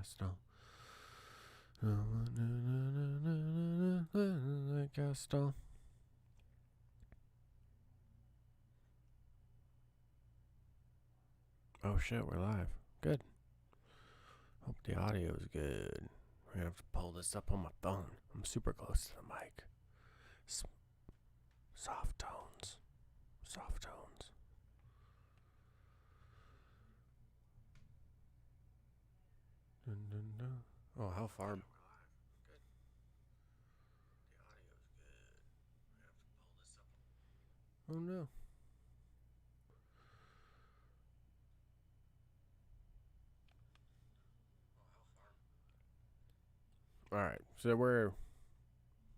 Gaston. Gaston. Oh shit, we're live. Good. Hope the audio is good. We're gonna have to pull this up on my phone. I'm super close to the mic. Soft tones. Soft tones. Dun, dun, dun. Oh, how far? Good. The audio is good. We have to pull this up. Oh no. Alright, so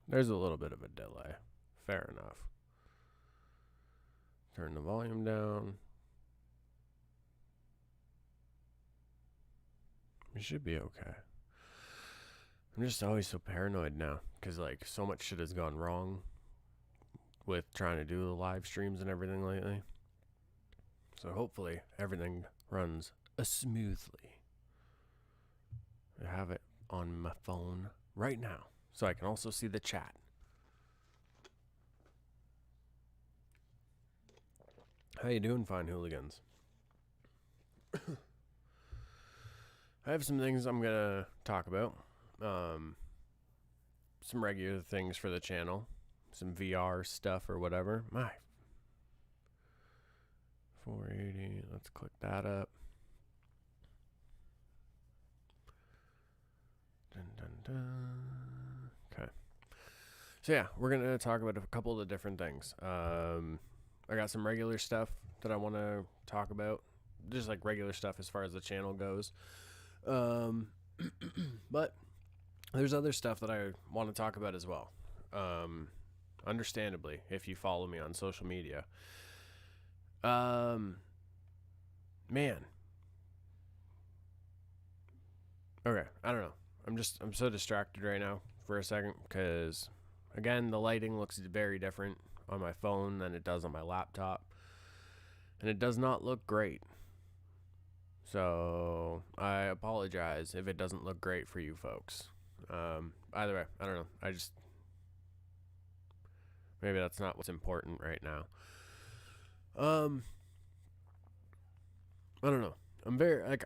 there's a little bit of a delay. Fair enough. Turn the volume down. We should be okay. I'm just always so paranoid now, because like so much shit has gone wrong with trying to do the live streams and everything lately. So hopefully everything runs smoothly. I have it on my phone right now, so I can also see the chat. How you doing, fine hooligans? I have some things I'm gonna talk about. Some regular things for the channel, some VR stuff or whatever. My 480. Let's click that up. Dun, dun, dun. Okay. So yeah, we're gonna talk about a couple of the different things. I got some regular stuff that I want to talk about, just like regular stuff as far as the channel goes. But there's other stuff that I want to talk about as well. Understandably, if you follow me on social media. Man. Okay, I don't know. I'm so distracted right now for a second because, again, the lighting looks very different on my phone than it does on my laptop. And it does not look great. So I apologize if it doesn't look great for you folks. Either way, I don't know. Maybe that's not what's important right now. I don't know. I'm very, like,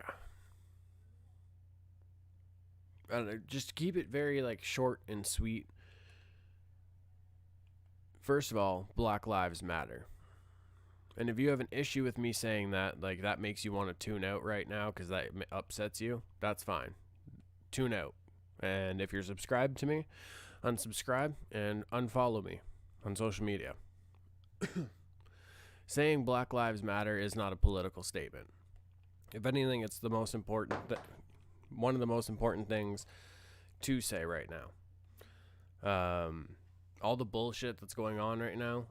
I don't know, just keep it very, like, short and sweet. First of all, Black Lives Matter. And if you have an issue with me saying that, like, that makes you want to tune out right now because that upsets you, that's fine. Tune out. And if you're subscribed to me, unsubscribe and unfollow me on social media. Saying Black Lives Matter is not a political statement. If anything, it's the most important, one of the most important things to say right now. All the bullshit that's going on right now,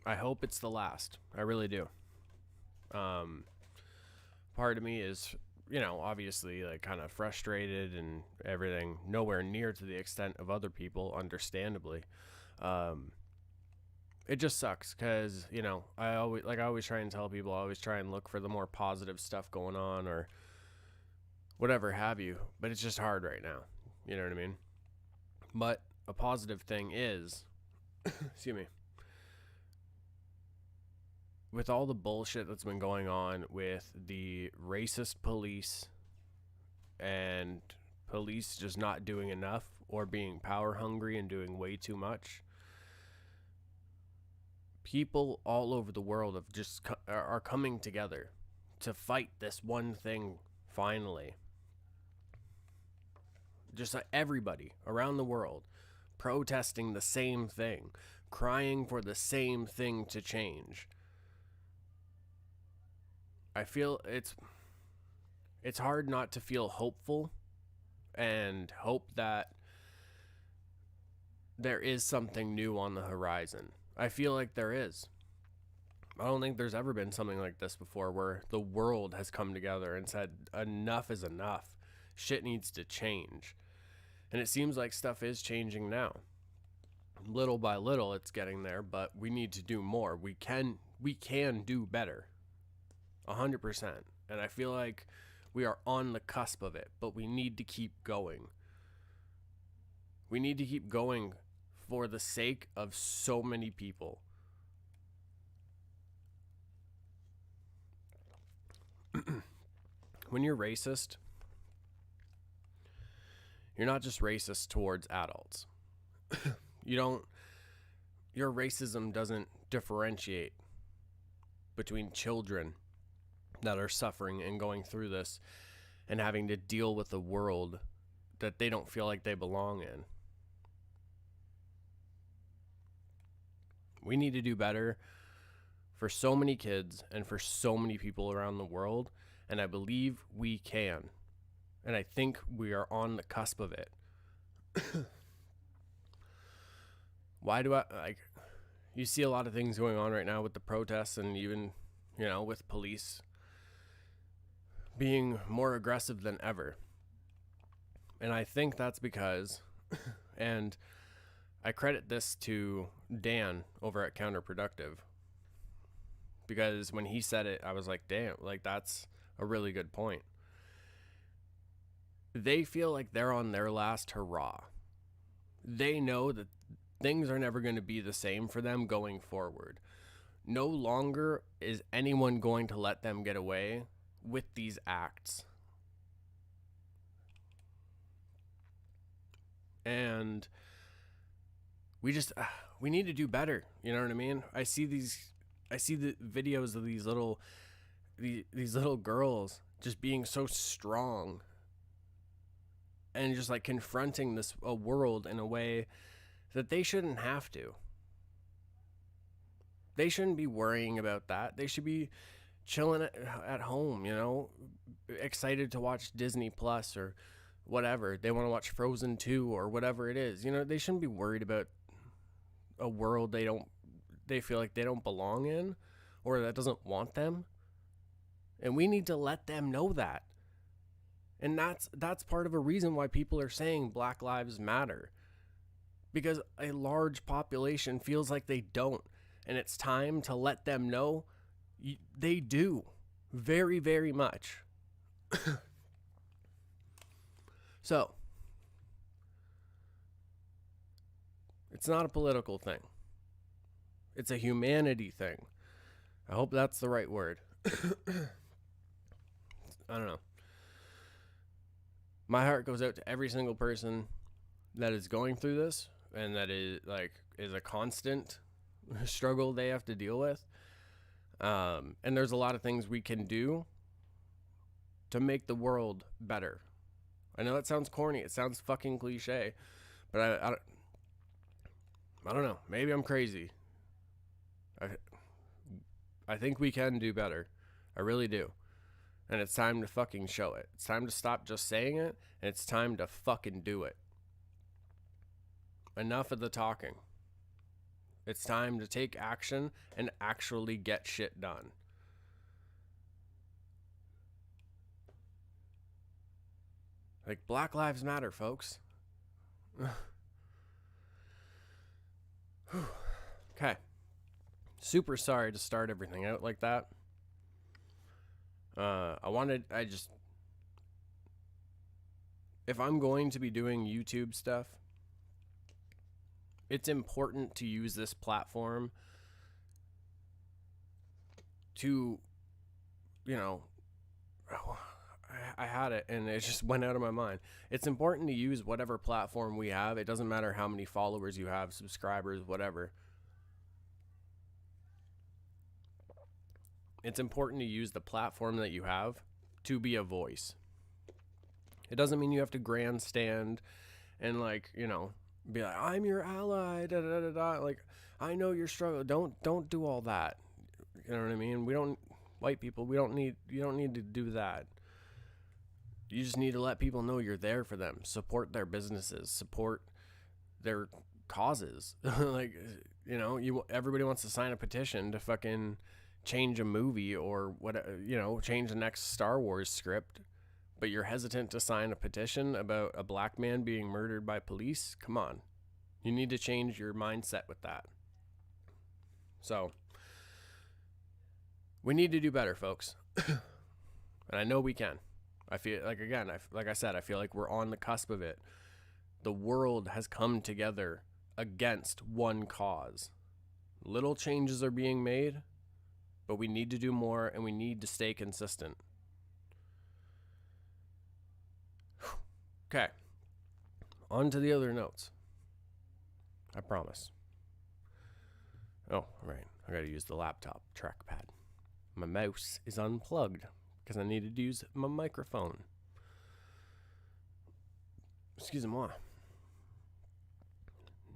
I hope it's the last. I really do. Part of me is, obviously, like, kind of frustrated and everything. Nowhere near to the extent of other people, understandably. It just sucks because, I always try and tell people, I always try and look for the more positive stuff going on or whatever have you. But it's just hard right now. You know what I mean? But a positive thing is, excuse me, with all the bullshit that's been going on with the racist police and police just not doing enough or being power hungry and doing way too much, people all over the world are coming together to fight this one thing finally. Just like everybody around the world protesting the same thing, crying for the same thing to change. I feel it's hard not to feel hopeful and hope that there is something new on the horizon. I feel like there is. I don't think there's ever been something like this before where the world has come together and said enough is enough. Shit needs to change. And it seems like stuff is changing now. Little by little it's getting there, but we need to do more. We can do better. 100%. And I feel like we are on the cusp of it, but we need to keep going. We need to keep going for the sake of so many people. When you're racist, you're not just racist towards adults. Your racism doesn't differentiate between children that are suffering and going through this and having to deal with a world that they don't feel like they belong in. We need to do better for so many kids and for so many people around the world, and I believe we can. And I think we are on the cusp of it. Why do you see a lot of things going on right now with the protests and even, with police being more aggressive than ever. And I think that's because, and I credit this to Dan over at Counterproductive, because when he said it, I was like, damn, like that's a really good point. They feel like they're on their last hurrah. They know that things are never going to be the same for them going forward. No longer is anyone going to let them get away with these acts. And we need to do better. You know what I mean? I see the videos of these little girls just being so strong and just like confronting a world in a way that they shouldn't have to. They shouldn't be worrying about that. They should be chilling at home, excited to watch Disney Plus or whatever. They want to watch Frozen 2 or whatever it is. They shouldn't be worried about a world they feel like they don't belong in or that doesn't want them. And we need to let them know that. And that's part of a reason why people are saying Black Lives Matter. Because a large population feels like they don't. And it's time to let them know they do. Very, very much. So, it's not a political thing. It's a humanity thing. I hope that's the right word. I don't know. My heart goes out to every single person that is going through this and that is a constant struggle they have to deal with. And there's a lot of things we can do to make the world better. I know that sounds corny. It sounds fucking cliche, but I don't know. Maybe I'm crazy. I think we can do better. I really do. And it's time to fucking show it. It's time to stop just saying it, and it's time to fucking do it. Enough of the talking. It's time to take action and actually get shit done. Like, Black Lives Matter, folks. Okay. Super sorry to start everything out like that. If I'm going to be doing YouTube stuff, it's important to use this platform to, I had it and it just went out of my mind. It's important to use whatever platform we have. It doesn't matter how many followers you have, subscribers, whatever. It's important to use the platform that you have to be a voice. It doesn't mean you have to grandstand and be like, I'm your ally, da da da da. Like, I know your struggle. Don't do all that. You know what I mean? White people, you don't need to do that. You just need to let people know you're there for them. Support their businesses. Support their causes. Everybody wants to sign a petition to fucking change a movie or change the next Star Wars script, but you're hesitant to sign a petition about a black man being murdered by police. Come on. You need to change your mindset with that. So, we need to do better, folks. And I know we can. I feel like, again, like I said, I feel like we're on the cusp of it. The world has come together against one cause. Little changes are being made, but we need to do more, and we need to stay consistent. Okay. On to the other notes. I promise. Oh, right. I gotta use the laptop trackpad. My mouse is unplugged because I needed to use my microphone. Excusez-moi.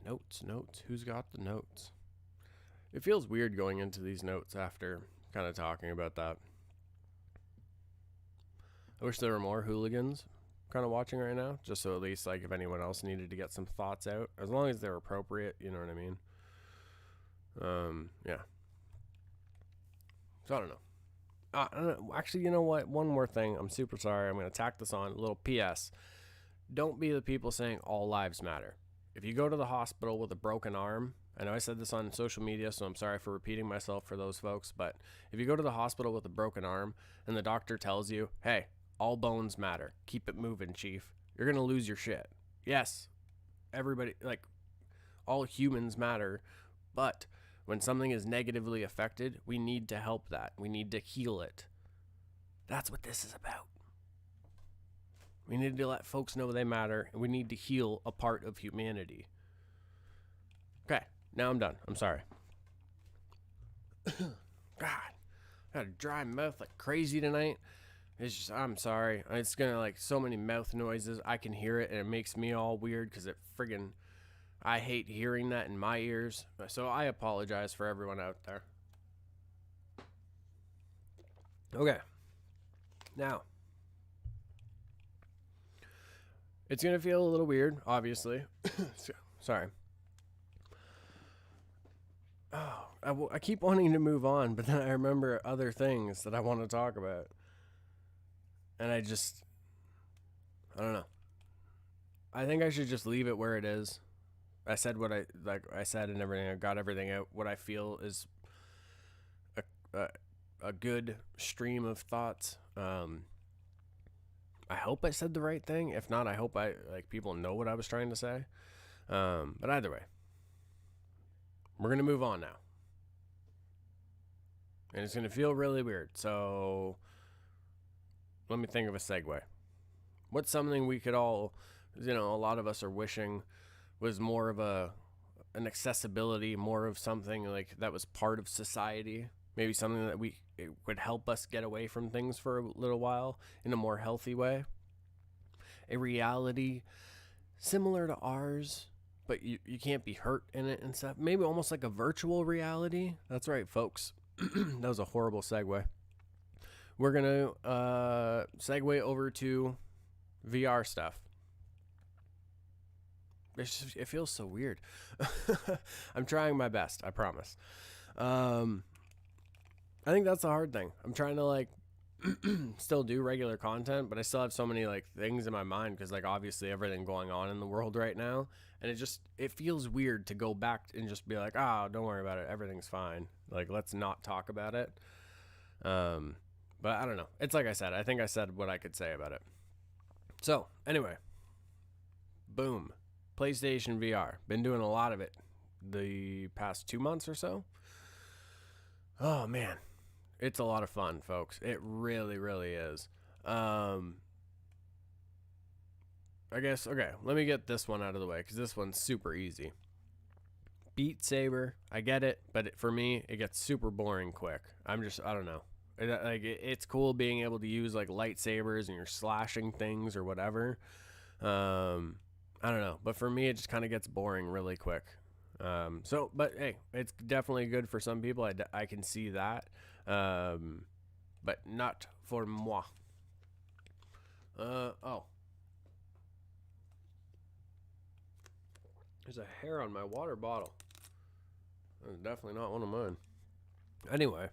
Notes. Who's got the notes? It feels weird going into these notes after kind of talking about that. I wish there were more hooligans kind of watching right now, just so at least, like, if anyone else needed to get some thoughts out, as long as they're appropriate, you know what I mean? Yeah. So I don't know. Actually, you know what? One more thing. I'm super sorry. I'm going to tack this on. A little PS. Don't be the people saying all lives matter. If you go to the hospital with a broken arm, I know I said this on social media, so I'm sorry for repeating myself for those folks, but if you go to the hospital with a broken arm and the doctor tells you, hey, all bones matter, keep it moving, chief, you're going to lose your shit. Yes, everybody, like, all humans matter, but when something is negatively affected, we need to help that. We need to heal it. That's what this is about. We need to let folks know they matter, and we need to heal a part of humanity. Okay, now I'm done. I'm sorry. God, I had a dry mouth like crazy tonight. It's just, I'm sorry. It's gonna, like, so many mouth noises. I can hear it, and it makes me all weird because it friggin', I hate hearing that in my ears. So I apologize for everyone out there. Okay. Now, it's going to feel a little weird, obviously. Sorry. Oh, I keep wanting to move on, but then I remember other things that I want to talk about. And I don't know. I think I should just leave it where it is. I said what I said and everything. I got everything out. What I feel is a good stream of thoughts. I hope I said the right thing. If not, I hope people know what I was trying to say. But either way, we're gonna move on now, and it's gonna feel really weird. So let me think of a segue. What's something we could all, a lot of us are wishing was more of an accessibility, more of something like that was part of society. Maybe something that it would help us get away from things for a little while in a more healthy way. A reality similar to ours, but you can't be hurt in it and stuff. Maybe almost like a virtual reality. That's right, folks. That was a horrible segue. We're going to segue over to VR stuff. It feels so weird. I'm trying my best, I promise. I think that's the hard thing. I'm trying to still do regular content, but I still have so many things in my mind because obviously everything going on in the world right now, and it feels weird to go back and just be like, oh, don't worry about it, everything's fine. Let's not talk about it. But I don't know. It's like I said. I think I said what I could say about it. So anyway, boom, PlayStation VR. Been doing a lot of it the past 2 months or so. Oh man. It's a lot of fun, folks. It really, really is. I guess, okay, let me get this one out of the way because this one's super easy. Beat Saber, I get it, but for me, it gets super boring quick. I don't know. It's cool being able to use lightsabers and you're slashing things or whatever. I don't know, but for me, it just kind of gets boring really quick. But hey, it's definitely good for some people. I can see that. But not for moi. There's a hair on my water bottle. That's definitely not one of mine. Anyway,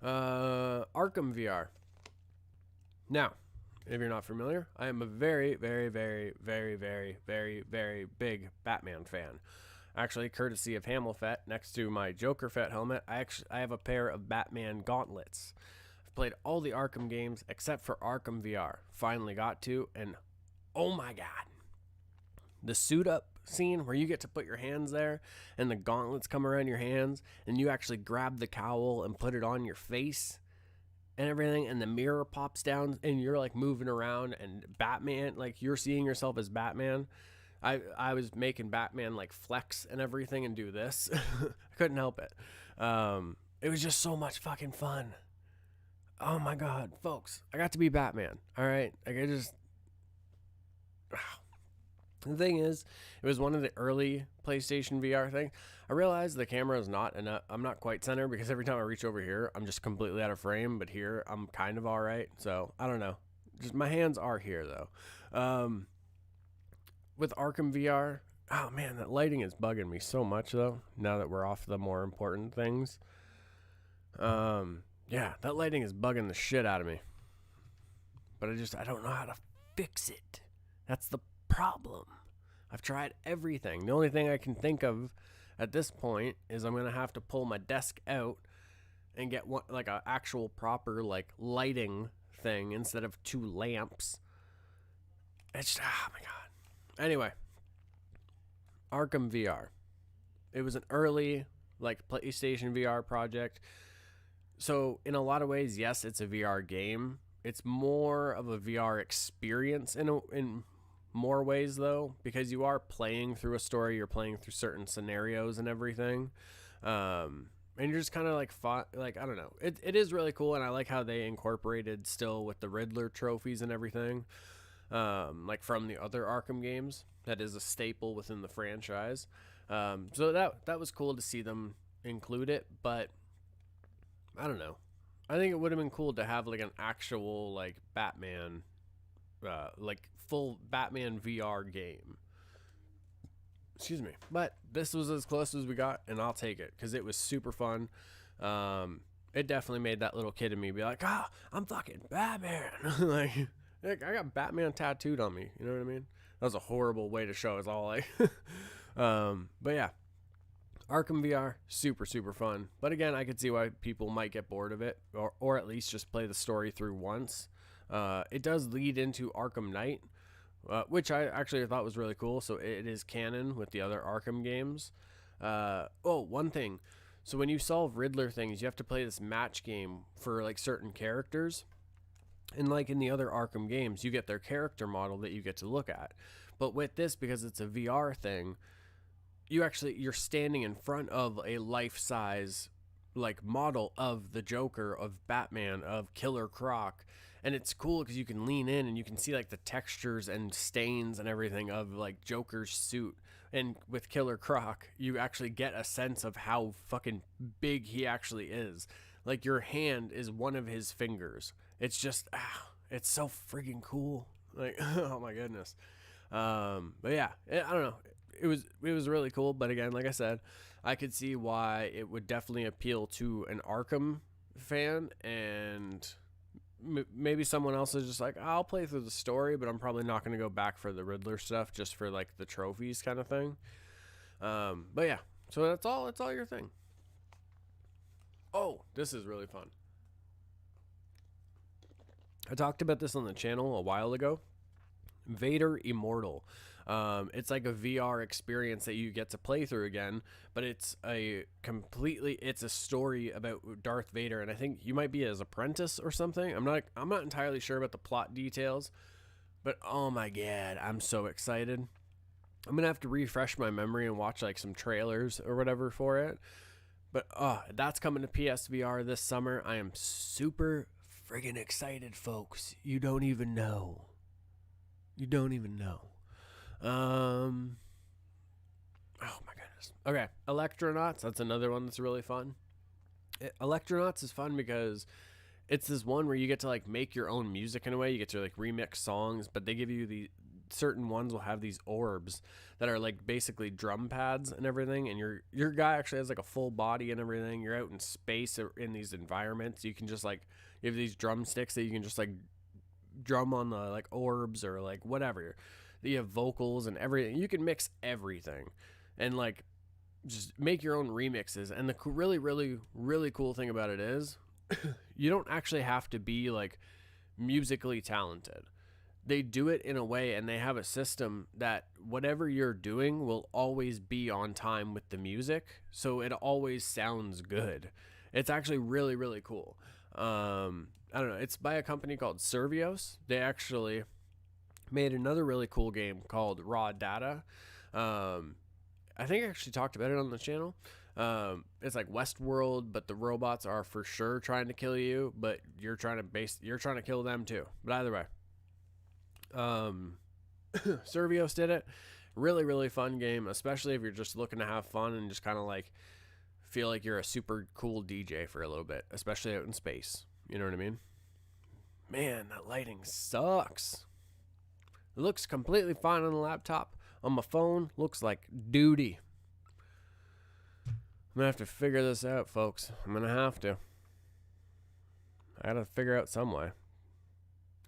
Arkham Vr. Now, if you're not familiar, I am a very, very, very, very, very, very, very big Batman fan. Actually, courtesy of Hamilfet, next to my Joker Fett helmet, I have a pair of Batman gauntlets. I've played all the Arkham games except for Arkham VR. Finally got to, and oh my god. The suit up scene where you get to put your hands there and the gauntlets come around your hands and you actually grab the cowl and put it on your face and everything, and the mirror pops down and you're like moving around, and Batman, like you're seeing yourself as Batman. I was making Batman like flex and everything and do this. I couldn't help it. It was just so much fucking fun. Oh my god, folks, I got to be Batman. All right, like I just. The thing is, it was one of the early PlayStation VR things. I realized the camera is not enough. I'm not quite center because every time I reach over here, I'm just completely out of frame. But here, I'm kind of all right. So I don't know. Just my hands are here though. With Arkham VR, oh man, that lighting is bugging me so much though. Now that we're off the more important things, yeah, that lighting is bugging the shit out of me. But I don't know how to fix it. That's the problem. I've tried everything. The only thing I can think of at this point is I'm going to have to pull my desk out and get one, like an actual proper like lighting thing instead of 2 lamps. It's oh my god. Anyway, Arkham VR. It was an early like PlayStation VR project. So in a lot of ways, yes, it's a VR game. It's more of a VR experience in more ways though, because you are playing through a story, you're playing through certain scenarios and everything, and you're just kind of like like I don't know, it is really cool, and I like how they incorporated still with the Riddler trophies and everything, like from the other Arkham games. That is a staple within the franchise, so that was cool to see them include it. But I don't know, I think it would have been cool to have like an actual like Batman, like full Batman VR game. Excuse me. But this was as close as we got, and I'll take it because it was super fun. It definitely made that little kid in me be like, ah, I'm fucking Batman. like I got Batman tattooed on me. You know what I mean? That was a horrible way to show us all like. But yeah, Arkham VR, super, super fun. But again, I could see why people might get bored of it, or at least just play the story through once. It does lead into Arkham Knight, which I actually thought was really cool. So it is canon with the other Arkham games. One thing. So when you solve Riddler things, you have to play this match game for like certain characters. And like in the other Arkham games, you get their character model that you get to look at. But with this, because it's a VR thing, you're standing in front of a life-size like model of the Joker, of Batman, of Killer Croc. And it's cool because you can lean in and you can see like the textures and stains and everything of like Joker's suit. And with Killer Croc, you actually get a sense of how fucking big he actually is. Like your hand is one of his fingers. It's just, it's so freaking cool. Like, oh my goodness. But yeah, I don't know. It was really cool. But again, like I said, I could see why it would definitely appeal to an Arkham fan, and maybe someone else is just like, I'll play through the story, but I'm probably not going to go back for the Riddler stuff just for like the trophies kind of thing. But yeah, so that's all your thing. Oh, this is really fun. I talked about this on the channel a while ago. Vader Immortal. It's like a VR experience that you get to play through again, but it's a story about Darth Vader, and I think you might be his apprentice or something. I'm not entirely sure about the plot details, but oh my god, I'm so excited. I'm gonna have to refresh my memory and watch like some trailers or whatever for it. But that's coming to PSVR this summer. I am super friggin' excited, folks. You don't even know. Oh my goodness. Okay, Electronauts, that's another one that's really fun. Electronauts is fun because it's this one where you get to like make your own music in a way. You get to like remix songs, but they give you the certain ones will have these orbs that are like basically drum pads and everything, and your guy actually has like a full body and everything. You're out in space in these environments. You can just like, you have these drumsticks that you can just like drum on the like orbs or like whatever. You have vocals and everything. You can mix everything and like just make your own remixes. And the really, really, really cool thing about it is you don't actually have to be like musically talented. They do it in a way, and they have a system that whatever you're doing will always be on time with the music, so it always sounds good. It's actually really, really cool. I don't know. It's by a company called Servios. They actually made another really cool game called Raw Data. I think I actually talked about it on the channel. It's like Westworld, but the robots are for sure trying to kill you, but you're trying to kill them too. But either way, Servios did it. Really, really fun game, especially if you're just looking to have fun and just kind of like feel like you're a super cool DJ for a little bit, especially out in space. You know what I mean? Man, that lighting sucks. It looks completely fine on the laptop. On my phone, looks like duty. I'm gonna have to figure this out, folks. I'm gonna have to. I gotta figure out some way.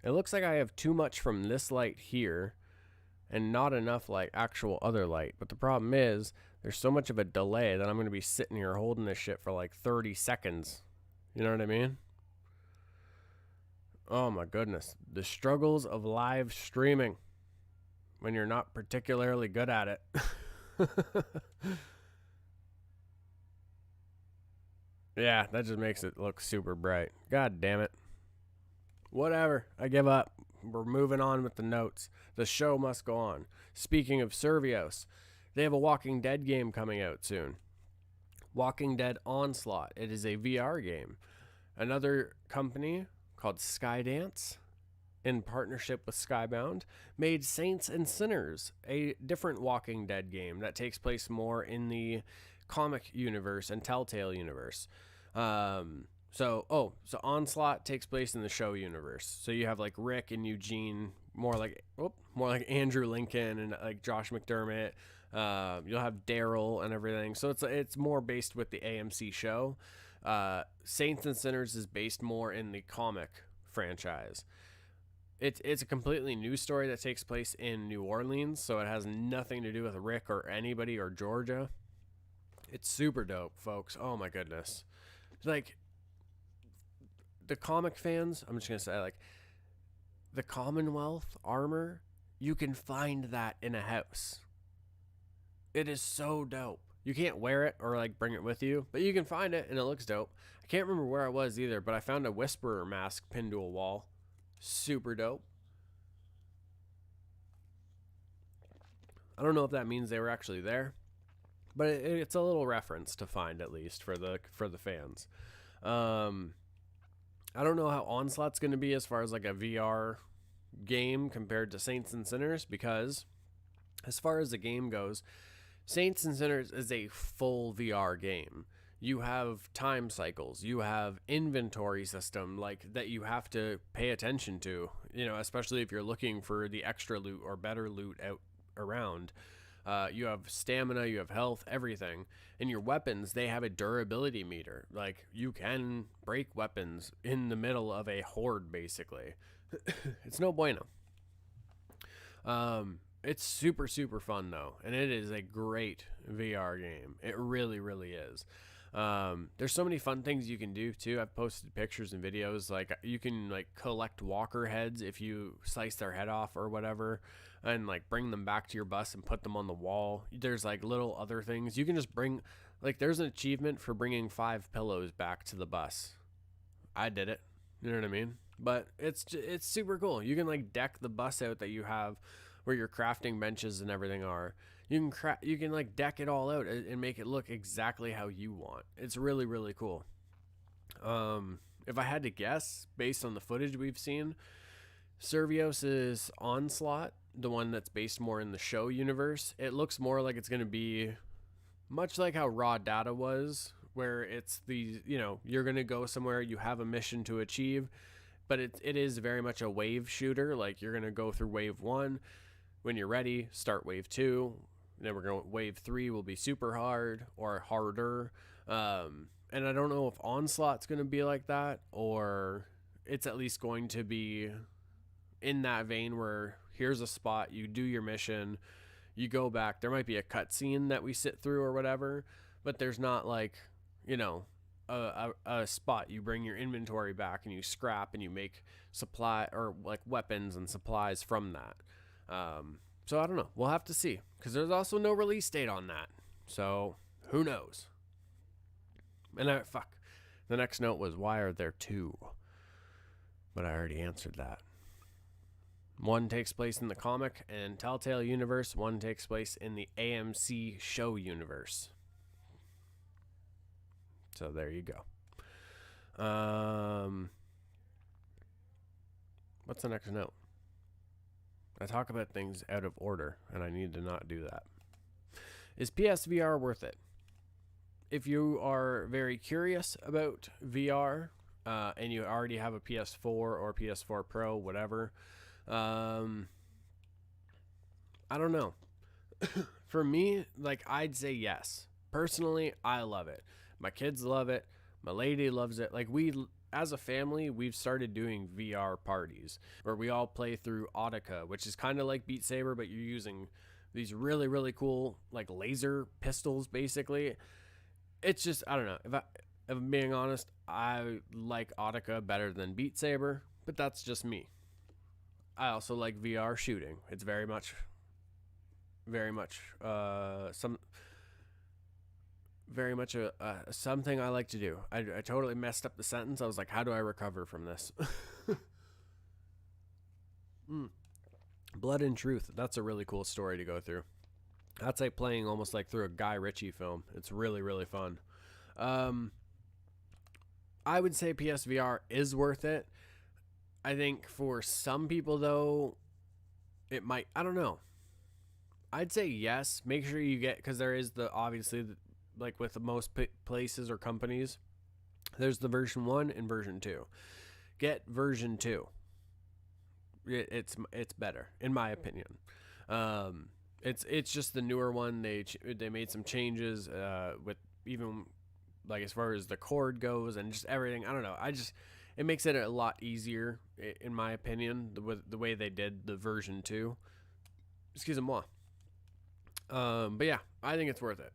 It looks like I have too much from this light here and not enough like actual other light. But the problem is there's so much of a delay that I'm gonna be sitting here holding this shit for like 30 seconds. You know what I mean? Oh my goodness. The struggles of live streaming when you're not particularly good at it. Yeah, that just makes it look super bright. God damn it. Whatever. I give up. We're moving on with the notes. The show must go on. Speaking of Servios, they have a Walking Dead game coming out soon. Walking Dead Onslaught. It is a VR game. Another company called Skydance, in partnership with Skybound, made Saints and Sinners, a different Walking Dead game that takes place more in the comic universe and Telltale universe. So Onslaught takes place in the show universe. So you have like Rick and Eugene, more like Andrew Lincoln and like Josh McDermott. You'll have Daryl and everything. So it's more based with the AMC show. Saints and Sinners is based more in the comic franchise. It's a completely new story that takes place in New Orleans, so it has nothing to do with Rick or anybody or Georgia. It's super dope, folks. Oh my goodness. Like, the comic fans, I'm just going to say, like, the Commonwealth armor, you can find that in a house. It is so dope. You can't wear it or, like, bring it with you, but you can find it, and it looks dope. I can't remember where I was either, but I found a Whisperer mask pinned to a wall. Super dope. I don't know if that means they were actually there, but it's a little reference to find, at least for the fans. I don't know how Onslaught's going to be as far as like a VR game compared to Saints and Sinners, because as far as the game goes, Saints and Sinners is a full VR game. You have time cycles, you have inventory system like that you have to pay attention to, you know, especially if you're looking for the extra loot or better loot out around. You have stamina, you have health, everything. And your weapons, they have a durability meter. Like, you can break weapons in the middle of a horde, basically. It's no bueno. It's super, super fun, though. And it is a great VR game. It really, really is. There's so many fun things you can do, too. I've posted pictures and videos. Like, you can, like, collect walker heads if you slice their head off or whatever, and like bring them back to your bus and put them on the wall. There's like little other things you can just bring. Like, there's an achievement for bringing 5 pillows back to the bus. I did it. You know what I mean? But it's super cool. You can like deck the bus out that you have where your crafting benches and everything are. You can like deck it all out and make it look exactly how you want. It's really, really cool. If I had to guess based on the footage we've seen, Servios' Onslaught, the one that's based more in the show universe, it looks more like it's going to be much like how Raw Data was, where it's the, you know, you're going to go somewhere, you have a mission to achieve, but it is very much a wave shooter. Like, you're going to go through wave 1. When you're ready, start wave 2. Then we're going, wave 3 will be super hard or harder. And I don't know if Onslaught's going to be like that, or it's at least going to be in that vein where here's a spot, you do your mission, you go back. There might be a cutscene that we sit through or whatever, but there's not like, you know, a spot. You bring your inventory back and you scrap and you make supply or like weapons and supplies from that. So I don't know. We'll have to see, because there's also no release date on that. So who knows? And the next note was, why are there two? But I already answered that. One takes place in the comic and Telltale universe. One takes place in the AMC show universe. So there you go. What's the next note? I talk about things out of order, and I need to not do that. Is PSVR worth it? If you are very curious about VR, and you already have a PS4 or PS4 Pro, whatever, I don't know. For me, like, I'd say yes. Personally, I love it. My kids love it. My lady loves it. Like, as a family, we've started doing VR parties where we all play through Audica, which is kind of like Beat Saber, but you're using these really, really cool, like, laser pistols, basically. It's just, I don't know. If I'm being honest, I like Audica better than Beat Saber, but that's just me. I also like VR shooting. It's very much something I like to do. I totally messed up the sentence. I was like, how do I recover from this? Blood and Truth. That's a really cool story to go through. That's like playing almost like through a Guy Ritchie film. It's really, really fun. I would say PSVR is worth it. I think for some people, though, it might, I don't know. I'd say yes. Make sure you get, because there is obviously, like with most places or companies, there's the version 1 and version 2. Get version 2. It's better, in my opinion. It's just the newer one. They made some changes with even like as far as the cord goes and just everything. I don't know. It makes it a lot easier, in my opinion, the way they did the version 2. Excusez-moi. But yeah, I think it's worth it,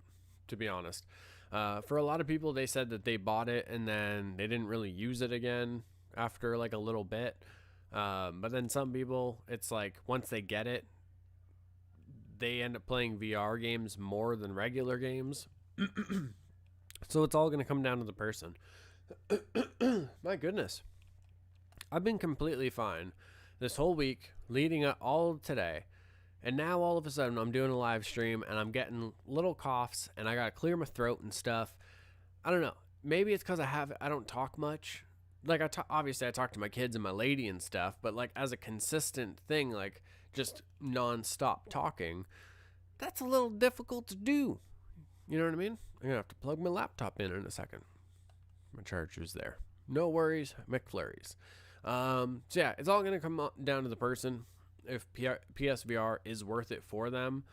to be honest. For a lot of people, they said that they bought it and then they didn't really use it again after like a little bit. But then some people, it's like once they get it, they end up playing VR games more than regular games. So it's all going to come down to the person. My goodness. I've been completely fine this whole week leading up all of today. And now all of a sudden I'm doing a live stream and I'm getting little coughs and I got to clear my throat and stuff. I don't know. Maybe it's because I don't talk much. Like obviously I talk to my kids and my lady and stuff, but like as a consistent thing, like just nonstop talking, that's a little difficult to do. You know what I mean? I'm going to have to plug my laptop in a second. My charger's there. No worries, McFlurries. So yeah, it's all going to come down to the person. If PSVR is worth it for them.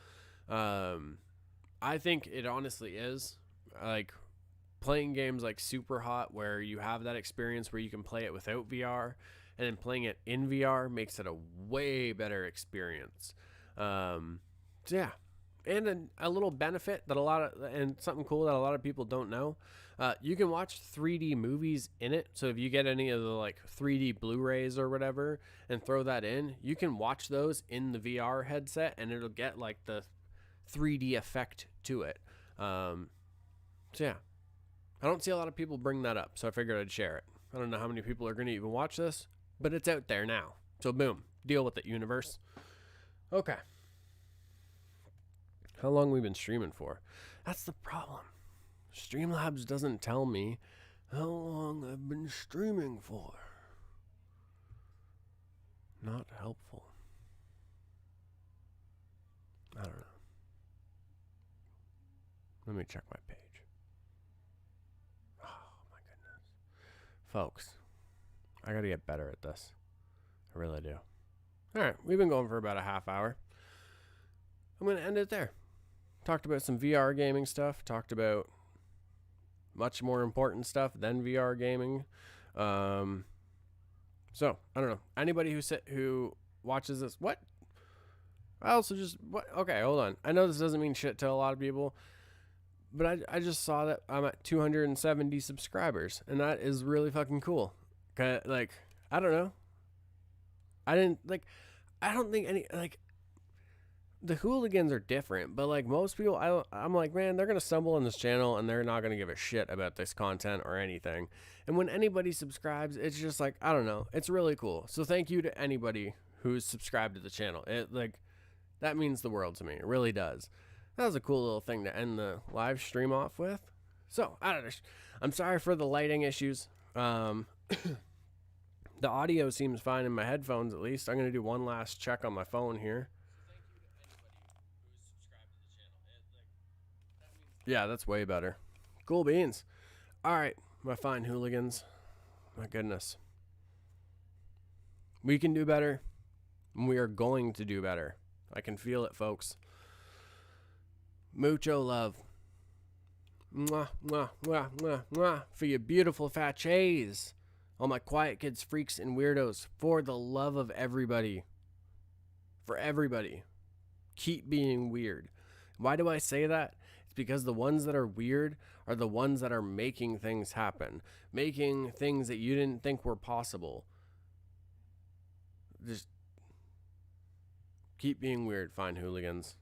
I think it honestly is. Like playing games like Super Hot, where you have that experience where you can play it without VR, and then playing it in VR makes it a way better experience. So yeah. And a little benefit that and something cool that a lot of people don't know, you can watch 3D movies in it. So if you get any of the like 3D Blu-rays or whatever and throw that in, you can watch those in the VR headset and it'll get like the 3D effect to it. So yeah, I don't see a lot of people bring that up, so I figured I'd share it. I don't know how many people are going to even watch this, but it's out there now. So boom, deal with it, universe. Okay. How long we been streaming for? That's the problem. Streamlabs doesn't tell me how long I've been streaming for. Not helpful. I don't know. Let me check my page. Oh my goodness. Folks, I gotta get better at this. I really do. Alright, we've been going for about a half hour. I'm gonna end it there. Talked about some VR gaming stuff. Talked about much more important stuff than VR gaming. So I don't know. Anybody who watches this, what? I also just what? Okay, hold on. I know this doesn't mean shit to a lot of people. But I just saw that I'm at 270 subscribers, and that is really fucking cool. Like, I don't know. I don't think any, like, the hooligans are different, but like most people, I'm like, man, they're gonna stumble on this channel and they're not gonna give a shit about this content or anything. And when anybody subscribes, it's just like, I don't know, it's really cool. So thank you to anybody who's subscribed to the channel. It, like, that means the world to me. It really does. That was a cool little thing to end the live stream off with. So I don't know. I'm sorry for the lighting issues. The audio seems fine in my headphones, at least. I'm gonna do one last check on my phone here. Yeah, that's way better. Cool beans. All right, my fine hooligans. My goodness. We can do better. And we are going to do better. I can feel it, folks. Mucho love. Mwah, mwah, mwah, mwah, mwah. For you beautiful fat chays. All my quiet kids, freaks, and weirdos. For the love of everybody. For everybody. Keep being weird. Why do I say that? It's because the ones that are weird are the ones that are making things happen. Making things that you didn't think were possible. Just keep being weird, fine hooligans.